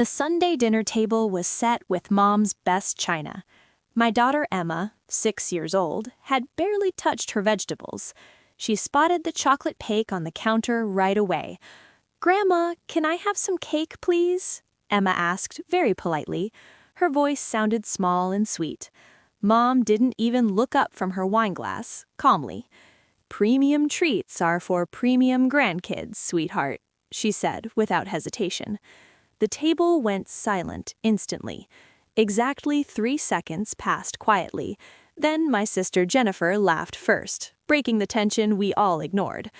The Sunday dinner table was set with Mom's best china. My daughter Emma, 6 years old, had barely touched her vegetables. She spotted the chocolate cake on the counter right away. "Grandma, can I have some cake, please?" Emma asked very politely. Her voice sounded small and sweet. Mom didn't even look up from her wineglass, calmly. "Premium treats are for premium grandkids, sweetheart," she said without hesitation. The table went silent instantly. Exactly 3 seconds passed quietly. Then my sister Jennifer laughed first, breaking the tension we all ignored.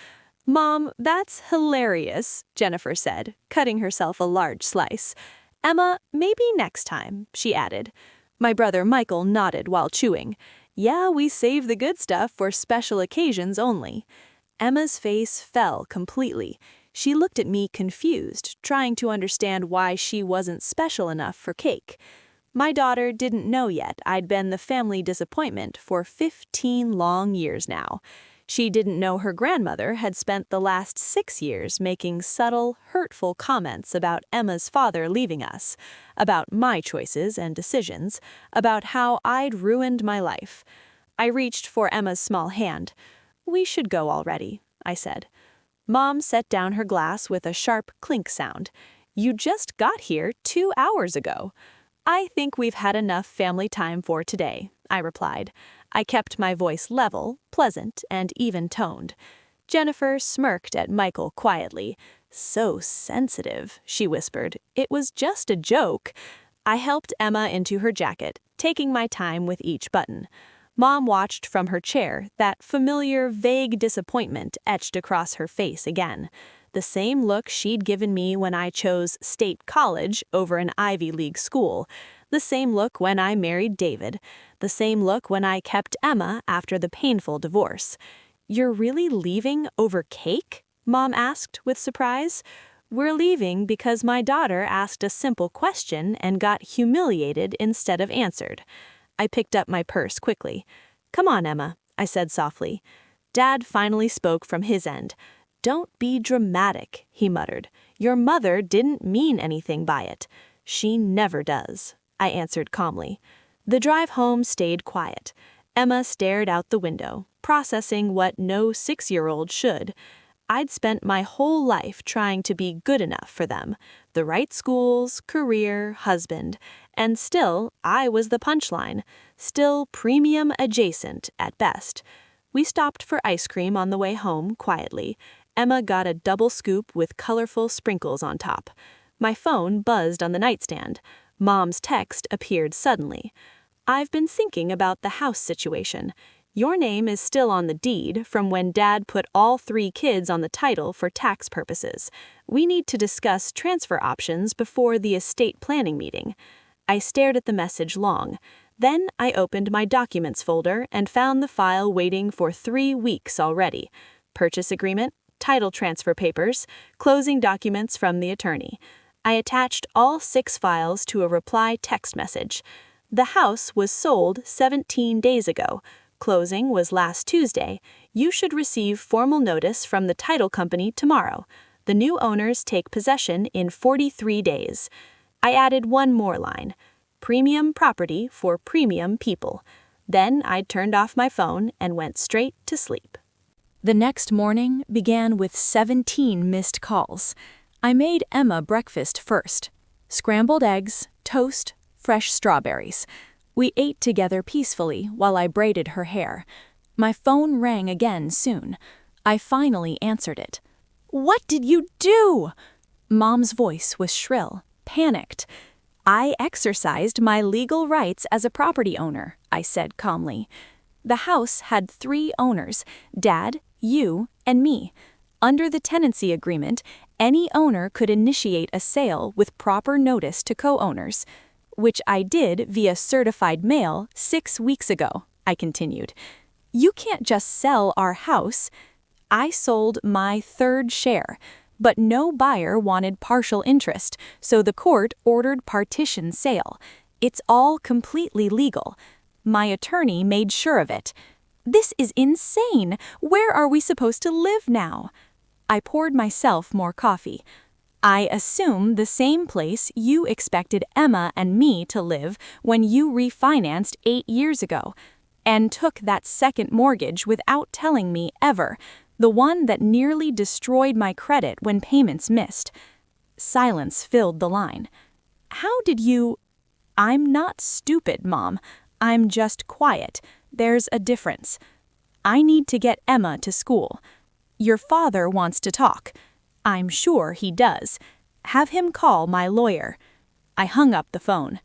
"Mom, that's hilarious," Jennifer said, cutting herself a large slice. "Emma, maybe next time," she added. My brother Michael nodded while chewing. "Yeah, we save the good stuff for special occasions only." Emma's face fell completely. She looked at me confused, trying to understand why she wasn't special enough for cake. My daughter didn't know yet I'd been the family disappointment for 15 long years now. She didn't know her grandmother had spent the last 6 years making subtle, hurtful comments about Emma's father leaving us, about my choices and decisions, about how I'd ruined my life. I reached for Emma's small hand. "We should go already," I said. Mom set down her glass with a sharp clink sound. "You just got here 2 hours ago." "I think we've had enough family time for today," I replied. I kept my voice level, pleasant, and even-toned. Jennifer smirked at Michael quietly. "So sensitive," she whispered. "It was just a joke." I helped Emma into her jacket, taking my time with each button. Mom watched from her chair, that familiar, vague disappointment etched across her face again. The same look she'd given me when I chose State College over an Ivy League school. The same look when I married David. The same look when I kept Emma after the painful divorce. "You're really leaving over cake?" Mom asked with surprise. "We're leaving because my daughter asked a simple question and got humiliated instead of answered." I picked up my purse quickly. "Come on, Emma," I said softly. Dad finally spoke from his end. "Don't be dramatic," he muttered. "Your mother didn't mean anything by it." "She never does," I answered calmly. The drive home stayed quiet. Emma stared out the window, processing what no 6-year-old should. I'd spent my whole life trying to be good enough for them. The right schools, career, husband. And still, I was the punchline. Still premium adjacent at best. We stopped for ice cream on the way home, quietly. Emma got a double scoop with colorful sprinkles on top. My phone buzzed on the nightstand. Mom's text appeared suddenly. "I've been thinking about the house situation. Your name is still on the deed from when Dad put all 3 kids on the title for tax purposes. We need to discuss transfer options before the estate planning meeting." I stared at the message long. Then I opened my documents folder and found the file waiting for 3 weeks already. Purchase agreement, title transfer papers, closing documents from the attorney. I attached all 6 files to a reply text message. "The house was sold 17 days ago. Closing was last Tuesday. You should receive formal notice from the title company tomorrow. The new owners take possession in 43 days. I added one more line. "Premium property for premium people." Then I turned off my phone and went straight to sleep. The next morning began with 17 missed calls. I made Emma breakfast first. Scrambled eggs, toast, fresh strawberries. We ate together peacefully while I braided her hair. My phone rang again soon. I finally answered it. "What did you do?" Mom's voice was shrill, panicked. "I exercised my legal rights as a property owner," I said calmly. The house had 3 owners, Dad, you, and me. Under the tenancy agreement, any owner could initiate a sale with proper notice to co-owners. "Which I did via certified mail 6 weeks ago," I continued. "You can't just sell our house." I sold my 3rd share, but no buyer wanted partial interest, so the court ordered partition sale. It's all completely legal. My attorney made sure of it. "This is insane. Where are we supposed to live now?" I poured myself more coffee. I assume the same place you expected Emma and me to live when you refinanced 8 years ago and took that second mortgage without telling me ever, the one that nearly destroyed my credit when payments missed. Silence filled the line. How did you... I'm not stupid, Mom. I'm just quiet. There's a difference. I need to get Emma to school. Your father wants to talk. I'm sure he does. Have him call my lawyer. I hung up the phone.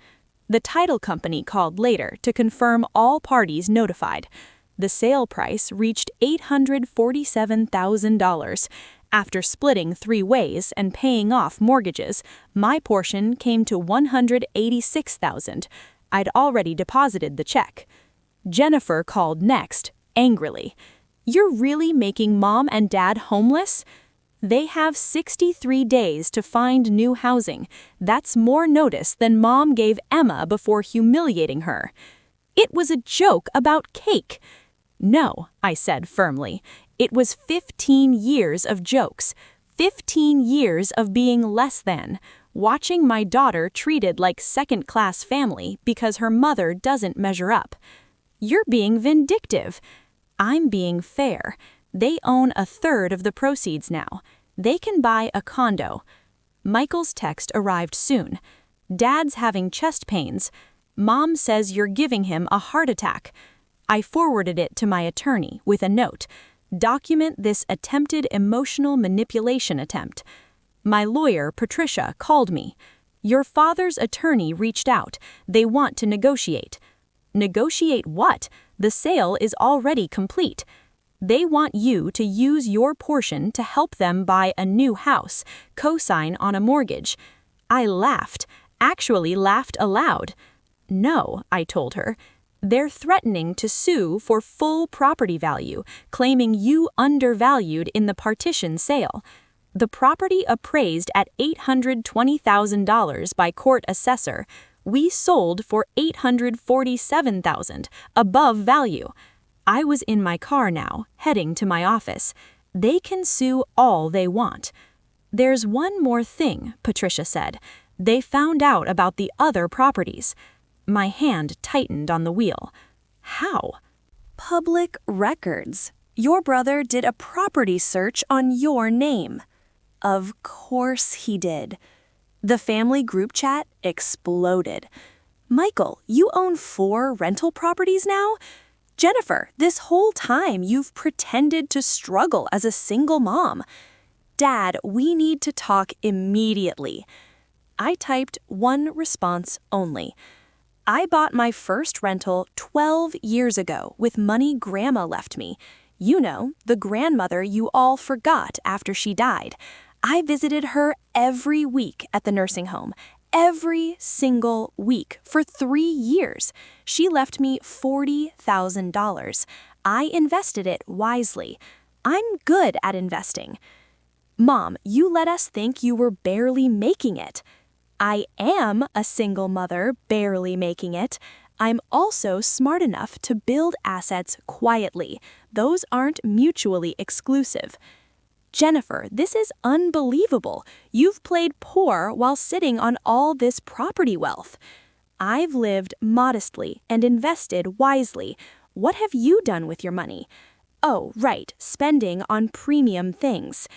The title company called later to confirm all parties notified. The sale price reached $847,000. After splitting 3 ways and paying off mortgages, my portion came to $186,000. I'd already deposited the check. Jennifer called next, angrily. You're really making Mom and Dad homeless? They have 63 days to find new housing. That's more notice than Mom gave Emma before humiliating her. It was a joke about cake. No, I said firmly. It was 15 years of jokes. 15 years of being less than. Watching my daughter treated like second-class family because her mother doesn't measure up. You're being vindictive. I'm being fair. They own 1/3 of the proceeds now. They can buy a condo. Michael's text arrived soon. Dad's having chest pains. Mom says you're giving him a heart attack. I forwarded it to my attorney with a note. Document this attempted emotional manipulation attempt. My lawyer, Patricia, called me. Your father's attorney reached out. They want to negotiate. Negotiate what? The sale is already complete. They want you to use your portion to help them buy a new house, co-sign on a mortgage. I laughed, actually laughed aloud. No, I told her. They're threatening to sue for full property value, claiming you undervalued in the partition sale. The property appraised at $820,000 by court assessor. We sold for $847,000, above value. I was in my car now, heading to my office. They can sue all they want. There's one more thing, Patricia said. They found out about the other properties. My hand tightened on the wheel. How? Public records. Your brother did a property search on your name. Of course he did. The family group chat exploded. Michael, you own 4 rental properties now? Jennifer, this whole time you've pretended to struggle as a single mom. Dad, we need to talk immediately. I typed one response only. I bought my first rental 12 years ago with money Grandma left me. You know, the grandmother you all forgot after she died. I visited her every week at the nursing home. Every single week for 3 years. She left me $40,000. I invested it wisely. I'm good at investing. Mom, you let us think you were barely making it. I am a single mother barely making it. I'm also smart enough to build assets quietly. Those aren't mutually exclusive. Jennifer, this is unbelievable. You've played poor while sitting on all this property wealth. I've lived modestly and invested wisely. What have you done with your money? Oh, right, spending on premium things.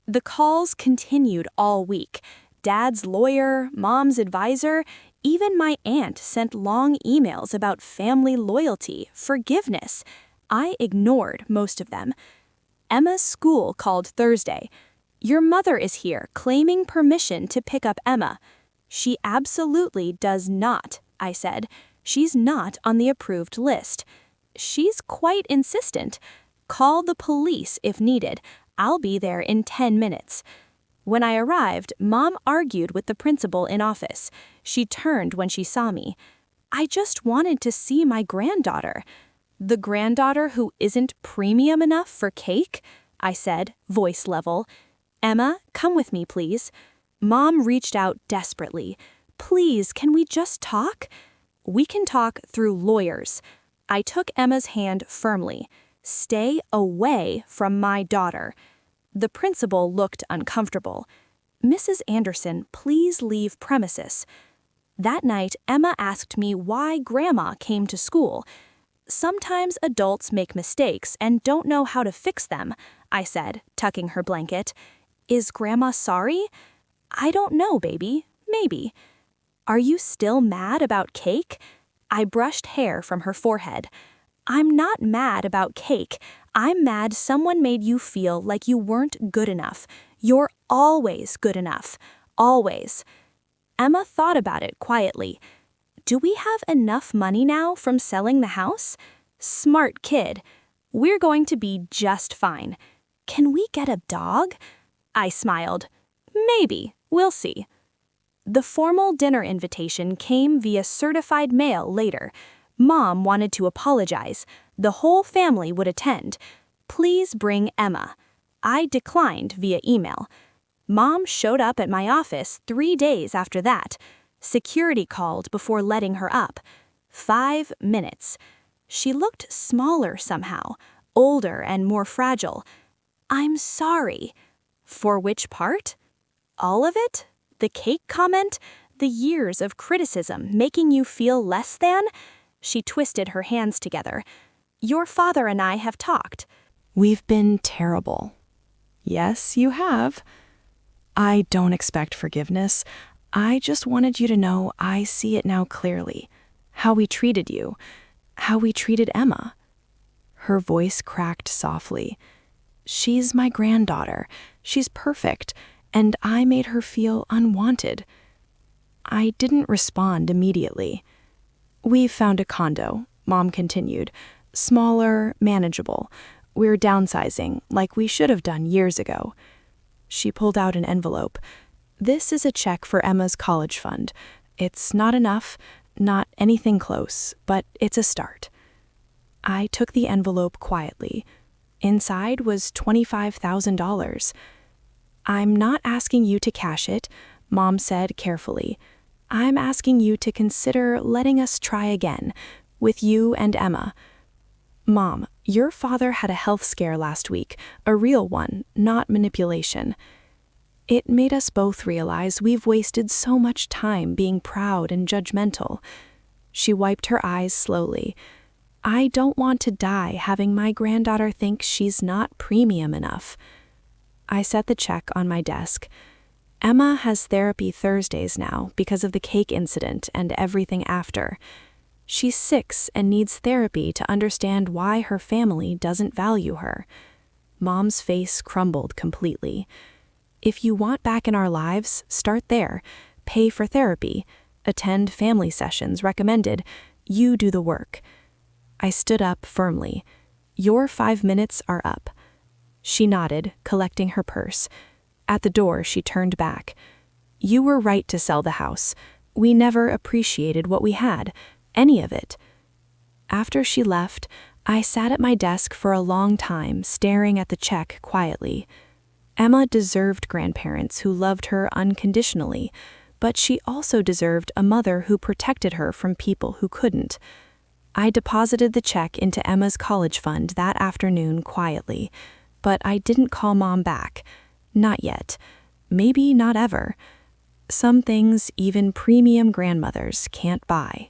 The calls continued all week. Dad's lawyer, Mom's advisor, even my aunt sent long emails about family loyalty, forgiveness. I ignored most of them. Emma's school called Thursday. Your mother is here claiming permission to pick up Emma. She absolutely does not, I said. She's not on the approved list. She's quite insistent. Call the police if needed. I'll be there in 10 minutes. When I arrived, Mom argued with the principal in office. She turned when she saw me. I just wanted to see my granddaughter. The granddaughter who isn't premium enough for cake? I said, voice level. Emma, come with me, please. Mom reached out desperately. Please, can we just talk? We can talk through lawyers. I took Emma's hand firmly. Stay away from my daughter. The principal looked uncomfortable. "Mrs. Anderson, please leave premises." That night, Emma asked me why Grandma came to school. "Sometimes adults make mistakes and don't know how to fix them," I said, tucking her blanket. "Is Grandma sorry?" "I don't know, baby. Maybe." "Are you still mad about cake?" I brushed hair from her forehead. "I'm not mad about cake. I'm mad someone made you feel like you weren't good enough. You're always good enough. Always." Emma thought about it quietly. "Do we have enough money now from selling the house?" "Smart kid. We're going to be just fine." "Can we get a dog?" I smiled. "Maybe. We'll see." The formal dinner invitation came via certified mail later. Mom wanted to apologize. The whole family would attend. "Please bring Emma." I declined via email. Mom showed up at my office 3 days after that. Security called before letting her up. 5 minutes. She looked smaller somehow, older and more fragile. "I'm sorry." "For which part?" "All of it? The cake comment? The years of criticism making you feel less than?" She twisted her hands together. "Your father and I have talked." "We've been terrible." "Yes, you have." "I don't expect forgiveness. I just wanted you to know I see it now clearly. How we treated you. How we treated Emma." Her voice cracked softly. "She's my granddaughter. She's perfect. And I made her feel unwanted." I didn't respond immediately. "We've found a condo," Mom continued. "Smaller, manageable. We're downsizing, like we should have done years ago." She pulled out an envelope. "This is a check for Emma's college fund. It's not enough, not anything close, but it's a start." I took the envelope quietly. Inside was $25,000. "I'm not asking you to cash it," Mom said carefully. "I'm asking you to consider letting us try again, with you and Emma." "Mom, your father had a health scare last week, a real one, not manipulation." It made us both realize we've wasted so much time being proud and judgmental. She wiped her eyes slowly. "I don't want to die having my granddaughter think she's not premium enough." I set the check on my desk. "Emma has therapy Thursdays now because of the cake incident and everything after. She's 6 and needs therapy to understand why her family doesn't value her." Mom's face crumbled completely. "If you want back in our lives, start there. Pay for therapy. Attend family sessions recommended. You do the work." I stood up firmly. "Your 5 minutes are up." She nodded, collecting her purse. At the door, she turned back. "You were right to sell the house. We never appreciated what we had, any of it." After she left, I sat at my desk for a long time, staring at the check quietly. Emma deserved grandparents who loved her unconditionally, but she also deserved a mother who protected her from people who couldn't. I deposited the check into Emma's college fund that afternoon quietly, but I didn't call Mom back. Not yet. Maybe not ever. Some things even premium grandmothers can't buy.